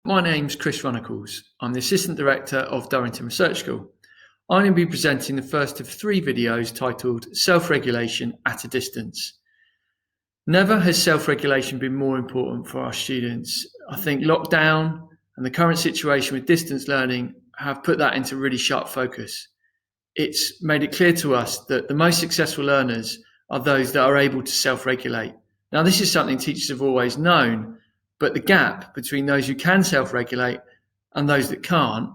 My name's Chris Runeckles. I'm the Assistant Director of Durrington Research School. I'm going to be presenting the first of 3 videos titled Self-Regulation at a Distance. Never has self-regulation been more important for our students. I think lockdown and the current situation with distance learning have put that into really sharp focus. It's made it clear to us that the most successful learners are those that are able to self-regulate. Now, this is something teachers have always known, but the gap between those who can self-regulate and those that can't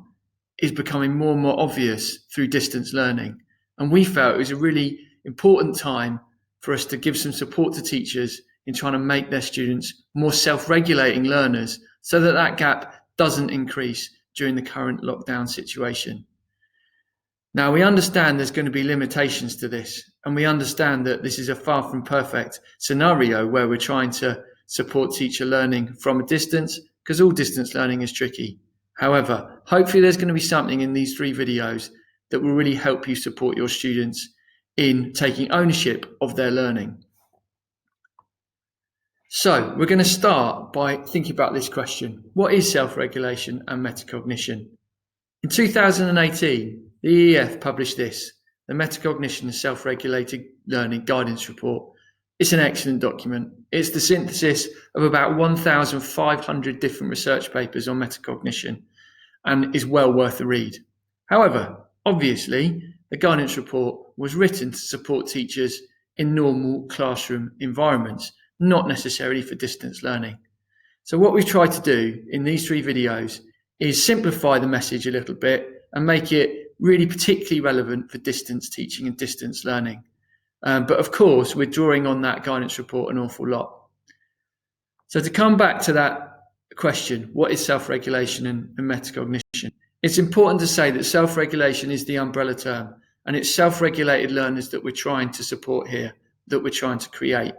is becoming more and more obvious through distance learning. And we felt it was a really important time for us to give some support to teachers in trying to make their students more self-regulating learners so that that gap doesn't increase during the current lockdown situation. Now, we understand there's going to be limitations to this, and we understand that this is a far from perfect scenario where we're trying to support teacher learning from a distance, because all distance learning is tricky. However, hopefully there's going to be something in these 3 videos that will really help you support your students in taking ownership of their learning. So we're going to start by thinking about this question. What is self-regulation and metacognition? In 2018, the EEF published this, the Metacognition and Self-Regulated Learning Guidance Report. It's an excellent document. It's the synthesis of about 1,500 different research papers on metacognition and is well worth a read. However, obviously, the guidance report was written to support teachers in normal classroom environments, not necessarily for distance learning. So what we've tried to do in these 3 videos is simplify the message a little bit and make it really particularly relevant for distance teaching and distance learning. But of course, we're drawing on that guidance report an awful lot. So to come back to that question, what is self-regulation and metacognition? It's important to say that self-regulation is the umbrella term, and it's self-regulated learners that we're trying to support here, that we're trying to create.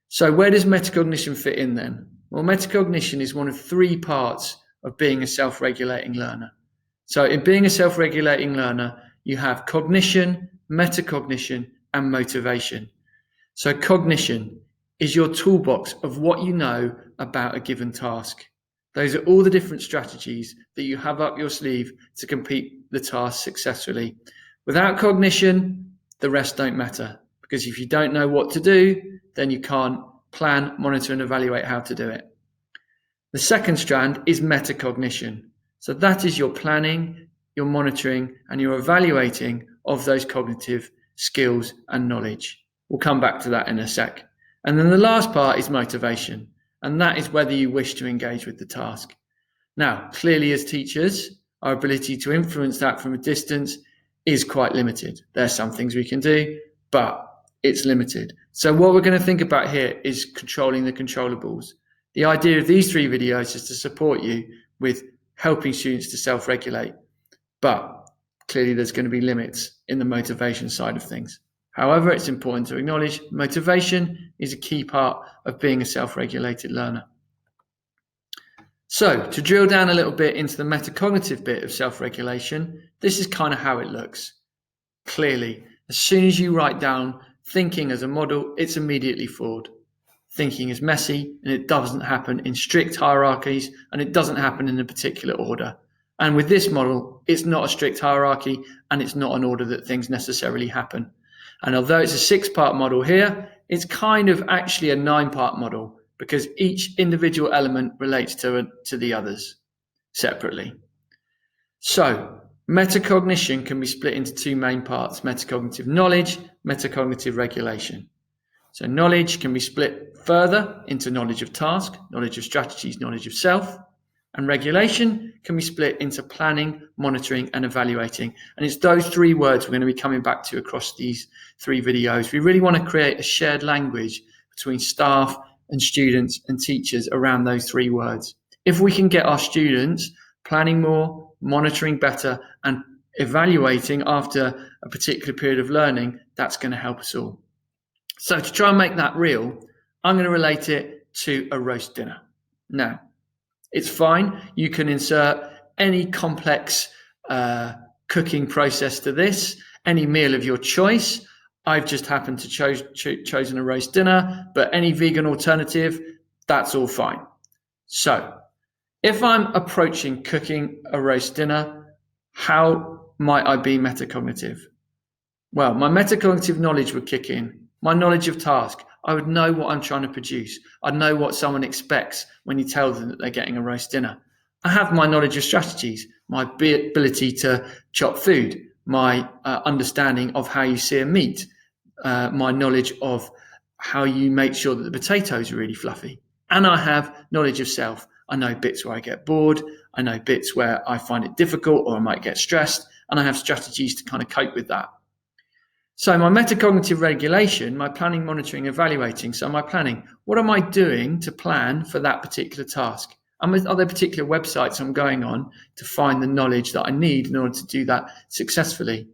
So where does metacognition fit in then? Well, metacognition is one of 3 parts of being a self-regulating learner. So in being a self-regulating learner, you have cognition, metacognition, and motivation. So cognition is your toolbox of what you know about a given task. Those are all the different strategies that you have up your sleeve to complete the task successfully. Without cognition, the rest don't matter, because if you don't know what to do, then you can't plan, monitor, and evaluate how to do it. The second strand is metacognition. So that is your planning, your monitoring, and your evaluating of those cognitive skills and knowledge. We'll come back to that in a sec. And then the last part is motivation, and that is whether you wish to engage with the task. Now, clearly as teachers, our ability to influence that from a distance is quite limited. There's some things we can do, but it's limited. So what we're going to think about here is controlling the controllables. The idea of these 3 videos is to support you with helping students to self-regulate, but clearly there's going to be limits in the motivation side of things. However, it's important to acknowledge motivation is a key part of being a self-regulated learner. So to drill down a little bit into the metacognitive bit of self-regulation, this is kind of how it looks. Clearly, as soon as you write down thinking as a model, it's immediately flawed. Thinking is messy, and it doesn't happen in strict hierarchies, and it doesn't happen in a particular order. And with this model, it's not a strict hierarchy, and it's not an order that things necessarily happen. And although it's a 6-part model here, it's kind of actually a 9-part model, because each individual element relates to the others separately. So metacognition can be split into 2 main parts: metacognitive knowledge, metacognitive regulation. So knowledge can be split further into knowledge of task, knowledge of strategies, knowledge of self, and regulation can be split into planning, monitoring, and evaluating. And it's those 3 words we're going to be coming back to across these 3 videos. We really want to create a shared language between staff and students and teachers around those 3 words. If we can get our students planning more, monitoring better, and evaluating after a particular period of learning, that's going to help us all. So to try and make that real, I'm going to relate it to a roast dinner. Now, it's fine. You can insert any complex cooking process to this, any meal of your choice. I've just happened to chosen a roast dinner, but any vegan alternative, that's all fine. So If I'm approaching cooking a roast dinner, how might I be metacognitive? Well, my metacognitive knowledge would kick in. My knowledge of task. I would know what I'm trying to produce. I'd know what someone expects when you tell them that they're getting a roast dinner. I have my knowledge of strategies, my ability to chop food, my understanding of how you sear meat, my knowledge of how you make sure that the potatoes are really fluffy. And I have knowledge of self. I know bits where I get bored. I know bits where I find it difficult or I might get stressed. And I have strategies to kind of cope with that. So my metacognitive regulation, my planning, monitoring, evaluating. So my planning, what am I doing to plan for that particular task? Are there particular websites I'm going on to find the knowledge that I need in order to do that successfully?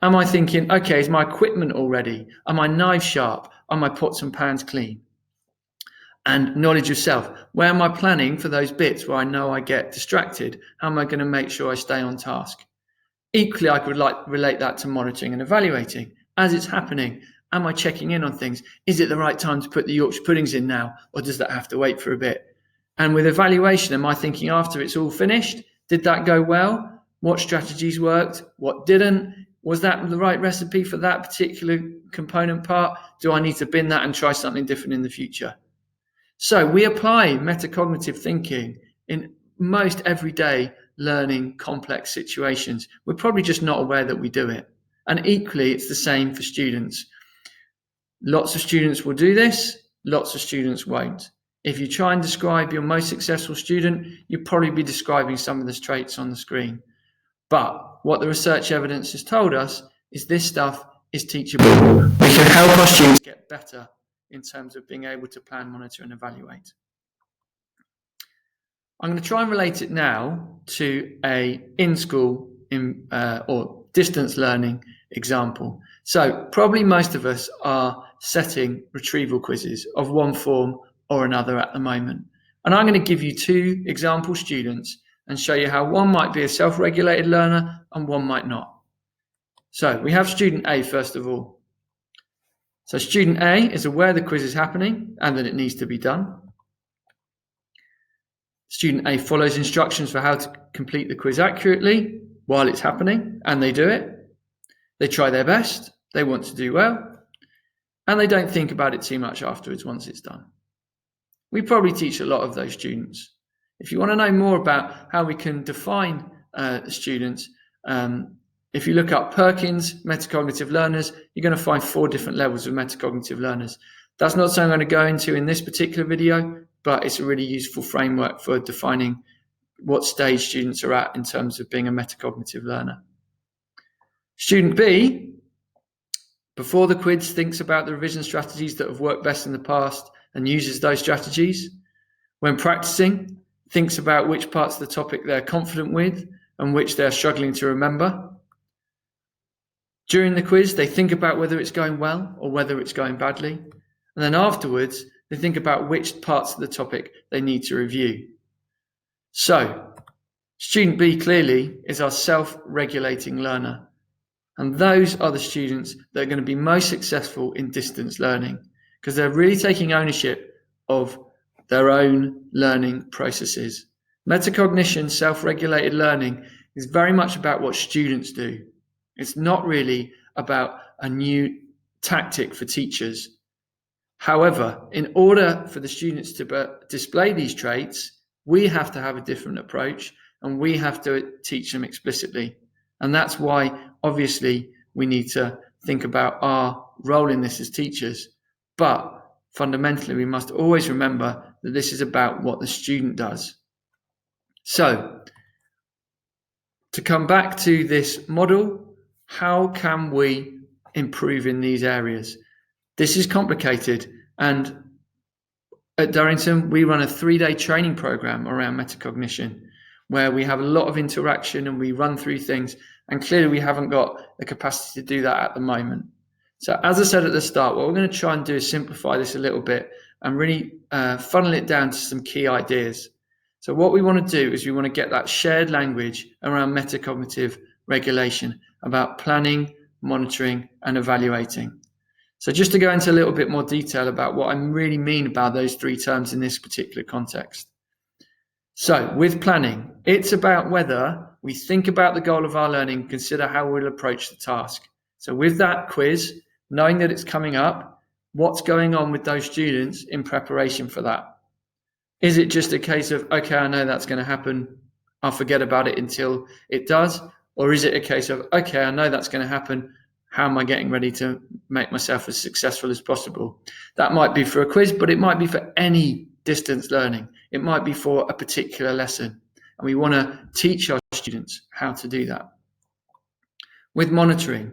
Am I thinking, okay, is my equipment all ready? Are my knives sharp? Are my pots and pans clean? And knowledge of self. Where am I planning for those bits where I know I get distracted? How am I going to make sure I stay on task? Equally, I could relate that to monitoring and evaluating. As it's happening, am I checking in on things? Is it the right time to put the Yorkshire puddings in now, or does that have to wait for a bit? And with evaluation, am I thinking after it's all finished, did that go well? What strategies worked? What didn't? Was that the right recipe for that particular component part? Do I need to bin that and try something different in the future? So we apply metacognitive thinking in most everyday learning complex situations. We're probably just not aware that we do it. And equally, it's the same for students. Lots of students will do this, lots of students won't. If you try and describe your most successful student, you'll probably be describing some of the traits on the screen. But what the research evidence has told us is this stuff is teachable. We can help our students get better in terms of being able to plan, monitor, and evaluate. I'm going to try and relate it now to a in-school or distance learning example. So probably most of us are setting retrieval quizzes of one form or another at the moment. And I'm going to give you two example students and show you how one might be a self-regulated learner and one might not. So we have student A first of all. So student A is aware the quiz is happening and that it needs to be done. Student A follows instructions for how to complete the quiz accurately while it's happening, and they do it. They try their best, they want to do well, and they don't think about it too much afterwards once it's done. We probably teach a lot of those students. If you want to know more about how we can define students, if you look up Perkins metacognitive learners, you're going to find 4 different levels of metacognitive learners. That's not something I'm going to go into in this particular video, but it's a really useful framework for defining what stage students are at in terms of being a metacognitive learner. Student B, before the quiz, thinks about the revision strategies that have worked best in the past and uses those strategies. When practicing, thinks about which parts of the topic they're confident with and which they're struggling to remember. During the quiz, they think about whether it's going well or whether it's going badly. And then afterwards, they think about which parts of the topic they need to review. So, student B clearly is our self-regulating learner. And those are the students that are going to be most successful in distance learning because they're really taking ownership of their own learning processes. Metacognition, self-regulated learning is very much about what students do. It's not really about a new tactic for teachers. However, in order for the students to display these traits, we have to have a different approach and we have to teach them explicitly. And that's why, obviously, we need to think about our role in this as teachers. But fundamentally, we must always remember that this is about what the student does. So, to come back to this model, how can we improve in these areas? This is complicated, and at Durrington, we run a 3-day training program around metacognition where we have a lot of interaction and we run through things, and clearly we haven't got the capacity to do that at the moment. So as I said at the start, what we're going to try and do is simplify this a little bit and really funnel it down to some key ideas. So what we want to do is we want to get that shared language around metacognitive regulation, about planning, monitoring, and evaluating. So just to go into a little bit more detail about what I really mean about those 3 terms in this particular context. So with planning, it's about whether we think about the goal of our learning, consider how we'll approach the task. So with that quiz, knowing that it's coming up, what's going on with those students in preparation for that? Is it just a case of, okay, I know that's going to happen, I'll forget about it until it does? Or is it a case of, okay, I know that's going to happen, how am I getting ready to make myself as successful as possible? That might be for a quiz, but it might be for any distance learning. It might be for a particular lesson. And we want to teach our students how to do that. With monitoring,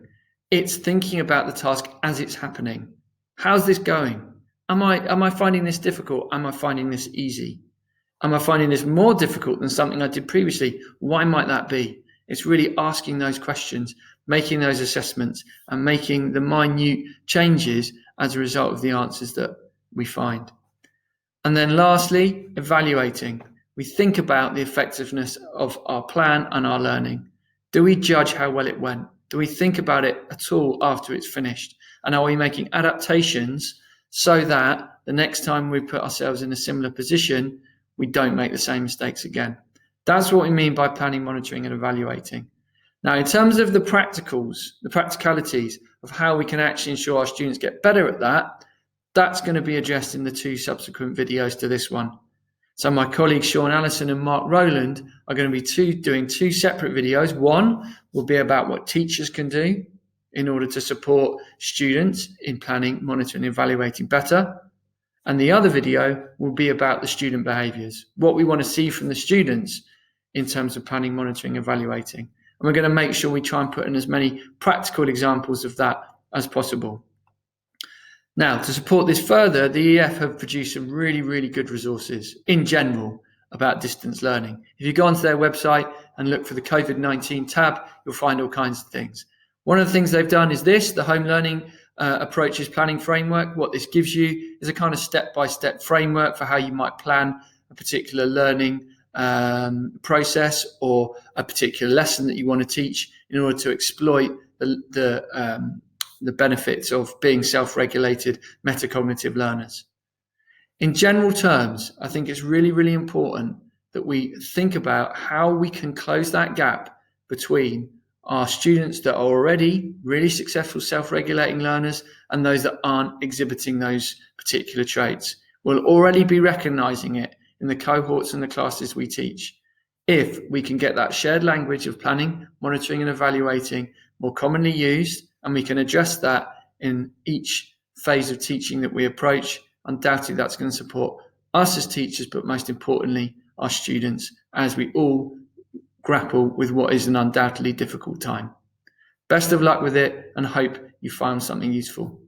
it's thinking about the task as it's happening. How's this going? Am I finding this difficult? Am I finding this easy? Am I finding this more difficult than something I did previously? Why might that be? It's really asking those questions, making those assessments, and making the minute changes as a result of the answers that we find. And then lastly, evaluating. We think about the effectiveness of our plan and our learning. Do we judge how well it went? Do we think about it at all after it's finished? And are we making adaptations so that the next time we put ourselves in a similar position, we don't make the same mistakes again? That's what we mean by planning, monitoring, and evaluating. Now, in terms of the practicalities of how we can actually ensure our students get better at that, that's going to be addressed in the 2 subsequent videos to this one. So my colleagues Sean Allison and Mark Rowland are going to be doing 2 separate videos. One will be about what teachers can do in order to support students in planning, monitoring, and evaluating better. And the other video will be about the student behaviours, what we want to see from the students in terms of planning, monitoring, evaluating. And we're going to make sure we try and put in as many practical examples of that as possible. Now, to support this further, the EF have produced some really, really good resources in general about distance learning. If you go onto their website and look for the COVID-19 tab, you'll find all kinds of things. One of the things they've done is this, the home learning approaches planning framework. What this gives you is a kind of step-by-step framework for how you might plan a particular learning process or a particular lesson that you want to teach in order to exploit the benefits of being self-regulated metacognitive learners. In general terms, I think it's really, really important that we think about how we can close that gap between our students that are already really successful self-regulating learners and those that aren't exhibiting those particular traits. We'll already be recognizing it in the cohorts and the classes we teach. If we can get that shared language of planning, monitoring, and evaluating more commonly used, and we can address that in each phase of teaching that we approach, undoubtedly that's going to support us as teachers, but most importantly, our students, as we all grapple with what is an undoubtedly difficult time. Best of luck with it, and hope you found something useful.